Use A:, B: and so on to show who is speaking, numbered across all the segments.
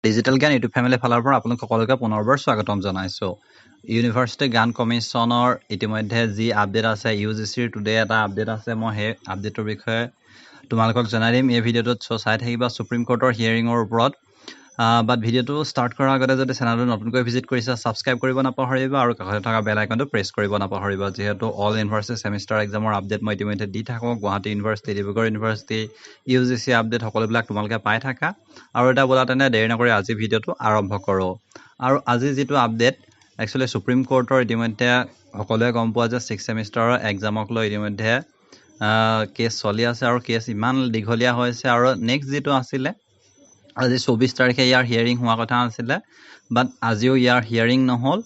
A: Digital জ্ঞান YouTube family ফালৰ পৰা আপোনালোক সকলোকে পুনৰবাৰ স্বাগতম জনাইছো ইউনিভাৰ্চিটি জ্ঞান কমিছনৰ ইতিমধ্যে যি আপডেট আছে ইউজিচিৰ টুডে এটা আপডেট আছে মই সেই আপডেটৰ বিষয়ে তোমালোকক জনাই দিম এই ভিডিঅ'টোত চাই থাকিবা সুপ্ৰিম কোৰ্টৰ হিয়াৰিংৰ ওপৰত বাট ভিডিঅ'টো ষ্টাৰ্ট কৰাৰ আগতে যদি চেনেলটো নতুনকৈ ভিজিট কৰিছা সাবস্ক্ৰাইব কৰিব নাপাহৰিবা আৰু কাষতে থকা বেল আইকনটো প্ৰেছ কৰিব নাপাহৰিবা যেহেতু অল ইউনিভাৰ্চিটি সেমিষ্টাৰ এক্সামৰ আপডেট মই ইতিমধ্যে দি থাকো Guwahati university Dibrugarh university UGC update সকলোবিলাক তোমালোকে পাই থাকা আৰু এটা বলা তেনে দেৰি নকৰি আজি ভিডিঅ'টো আৰম্ভ কৰো আৰু আজি যেটো আপডেট একচুয়ালি সুপ্ৰিম কোৰ্টৰ ইতিমধ্যে সকলোৱে গম পোৱা যে 6 সেমিষ্টাৰৰ এক্সামক লৈ ইতিমধ্যে কেছ চলি আছে আৰু কেছ ইমান দীঘলীয়া হৈছে আৰু নেক্সট যেটো আছিল আজি 24 তাৰিখে ইয়াৰ হিয়াৰিং হোৱা কথা আছিল বাট আজিও ইয়াৰ হিয়াৰিং নহল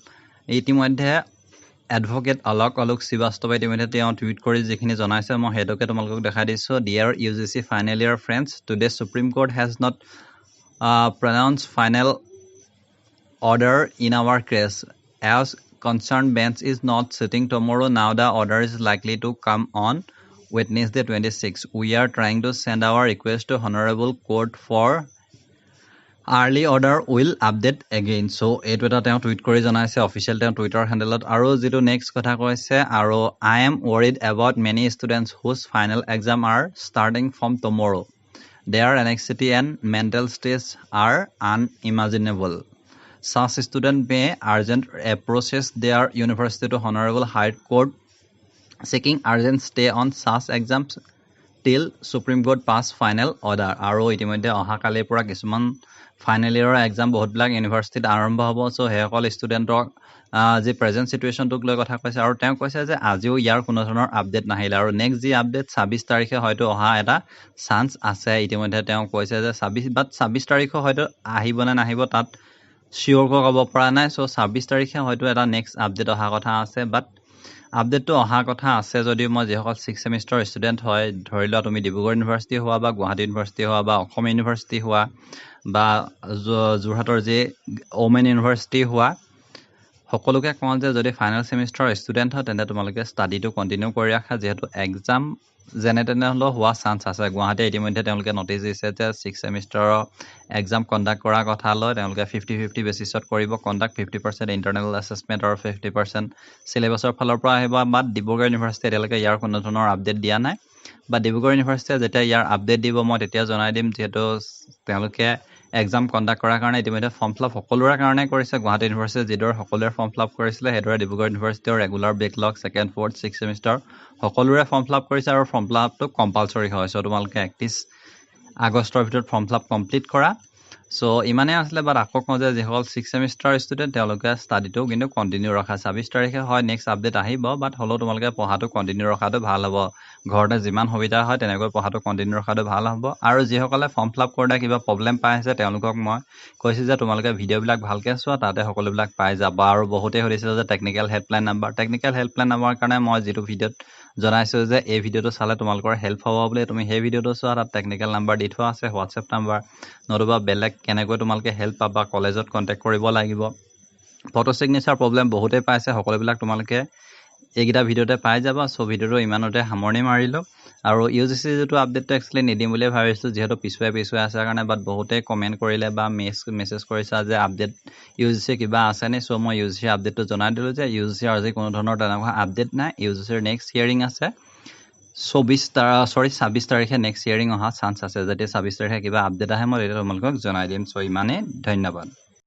A: ইতিমধ্যে এডভোকেট অলক শ্ৰীবাস্তৱে ইতিমধ্যে তেওঁ টুইট কৰি যিখিনি জনাইছে মই হেডকে তোমালোকক দেখাই দিছো dear UGC final year friends today supreme court has not pronounced final order in our case as concerned bench is not sitting tomorrow. Now the order is likely to come on Wednesday 26. We are trying to send our request to honorable court for early order will update again. So etu eta teo tweet kori janaise official teo Twitter handle aru jitu next kotha koise aru I am worried about many students whose final exam are starting from tomorrow. Their anxiety and mental stress are unimaginable. Such students may urgent approaches their university to Honorable High Court seeking urgent stay on such exams till Supreme Court pass final order. Aro itimodhe oha kali pura kisuman final year exam bahut blag university arambho hobo so hekol studentok যে present সিচুৱেশনটোক লৈ কথা কৈছে আৰু তেওঁ কৈছে যে আজিও ইয়াৰ কোনো ধৰণৰ আপডেট নাহিলে আৰু নেক্সট যি আপডেট 26 তাৰিখে হয়তো অহা এটা চান্স আছে ইতিমধ্যে তেওঁ কৈছে যে 26 তাৰিখে হয়তো আহিব না নাহিব তাত শিওৰ ক'ব পৰা নাই সো 26 তাৰিখে হয়তো এটা নেক্সট আপডেট অহা কথা আছে বাট আপডেটটো অহা কথা আছে যদি মই যেসকল 6 সেমিষ্টাৰ ষ্টুডেন্ট হয় ধৰিলা তুমি ডিব্ৰুগড় ইউনিভাৰ্চিটি হোৱা বা গুৱাহাটী ইউনিভাৰ্চিটি হোৱা বা অসম ইউনিভাৰ্চিটি হোৱা বা যোৰহাটৰ যে ওমেন ইউনিভাৰ্চিটি হোৱা সকলোকে কোৱা যে যদি ফাইনাল সেমিষ্টাৰ ষ্টুডেন্ট হয় তেন্তে তোমালোকে ষ্টাডিটো কন্টিনিউ কৰি ৰাখা যেহেতু এক্সাম জেনেটেনে হলো হোৱা চান্স আছে গুৱাহাটী ইতিমধ্যে তেওঁলোকে নটিচ দিছে যে 6 সেমিষ্টাৰৰ এক্সাম কণ্ডাক্ট কৰা কথা লৈ তেওঁলোকে 50-50 বেচিছত কৰিব কণ্ডাক্ট 50% ইন্টাৰনেল এছেছমেন্ট আৰু 50% সিলেবাছৰ ফালৰ পৰা আহিব বাট ডিব্ৰুগড় ইউনিভাৰ্চিটি এতিয়ালৈকে ইয়াৰ কোনো ধৰণৰ আপডেট দিয়া নাই বা ডিব্ৰুগড় ইউনিভাৰ্চিটি যেতিয়া ইয়াৰ আপডেট দিব মই তেতিয়া জনাই দিম যেহেতু তেওঁলোকে এক্সাম কণ্ডাক্ট কৰাৰ কাৰণে ইতিমধ্যে ফৰ্ম ফিলআপ সকলোৰে কাৰণে কৰিছে গুৱাহাটী ইউনিভাৰ্চিটি যিদৰে সকলোৰে ফৰ্ম ফিলআপ কৰিছিলে হেদৰে ডিব্ৰুগড় ইউনিভাৰ্চিটিৰ regular backlog second fourth 6 semester সকলোৰে ফৰ্ম ফিলআপ কৰিছে আৰু ফৰ্ম ফিলআপটো কম্পালসৰি হয় সো তোমালোকে 31 আগষ্টৰ ভিতৰত ফৰ্ম ফিলআপ কমপ্লিট কৰা সো ইমানে আসলে বাট আকৌ কওঁ যে যেসকল 6 সেমিষ্টাৰ ষ্টুডেন্ট তেওঁলোকে ষ্টাডিটো কিন্তু কন্টিনিউ ৰখা 26 তাৰিখে হয় নেক্সট আপডেট আহিব বাট হলো তোমালোকে পঢ়াটো কন্টিনিউ ৰখাটো ভাল হ'ব ঘৰতে যিমান সুবিধা হয় তেনেকৈ পঢ়াটো কন্টিনিউ ৰখাটো ভাল হ'ব আৰু যেসকলে ফৰ্ম ফিলআপ কৰোঁতে কিবা প্ৰবলেম পাই আছে তেওঁলোকক মই কৈছো যে তোমালোকে ভিডিঅ'বিলাক ভালকে চোৱা তাতে সকলোবিলাক পাই যাবা আৰু বহুতে সুধিছিল যে টেকনিক্যাল হেল্পলাইন নাম্বাৰ কাৰণে মই যেটো ভিডিঅ'ত জনাইছো যে এই ভিডিঅ'টো চালে তোমালোকৰ হেল্প হ'ব বুলি তুমি সেই ভিডিঅ'টো চোৱা তাত টেকনিক্যাল নাম্বাৰ দি থোৱা আছে WhatsApp নাম্বাৰ নতুবা বেলেগ কেনেকৈ তোমালোকে হেল্প পাবা কলেজত কন্টাক্ট কৰিব লাগিব ফটো সিগনেচাৰ প্ৰবলেম বহুতে পাইছে সকলোবিলাক তোমালোকে এইগিটা ভিডিঅ'তে পাই যাবা সো ভিডিঅ'টো ইমানতে সামৰণি মাৰিলো আৰু ইউজিচি যেটো আপডেটটো এক্সুৱেলি নিদিম বুলি ভাবিছিলো যেহেতু পিছুৱাই আছে কাৰণে বাট বহুতে কমেন্ট কৰিলে বা মেছেজ কৰিছা যে আপডেট ইউজিচি কিবা আছে নে সো মই ইউজিচি আপডেটটো জনাই দিলো যে ইউজিচি আজি কোনো ধৰণৰ তেনেকুৱা আপডেট নাই ইউজিচিৰ নেক্সট হিয়াৰিং আছে 26 তাৰিখে নেক্সট হিয়াৰিং অহা চান্স আছে যদি 26 তাৰিখে কিবা আপডেট আহে মই এটা তোমালোকক জনাই দিম সো ইমানে ধন্যবাদ